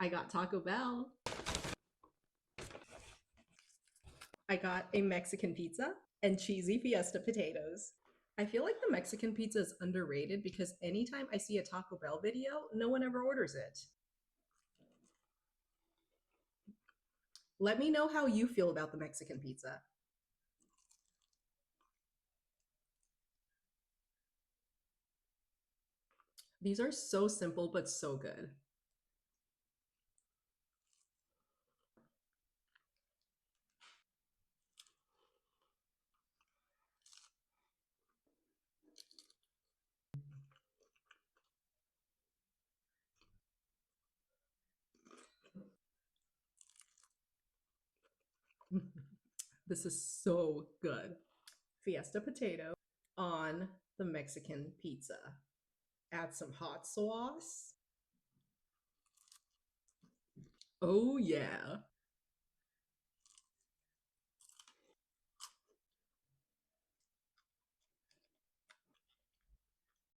I got Taco Bell. I got a Mexican pizza and cheesy fiesta potatoes. I feel like the Mexican pizza is underrated because anytime I see a Taco Bell video, no one ever orders it. Let me know how you feel about the Mexican pizza. These are so simple but so good. This is so good. Fiesta potato on the Mexican pizza. Add some hot sauce. Oh, yeah.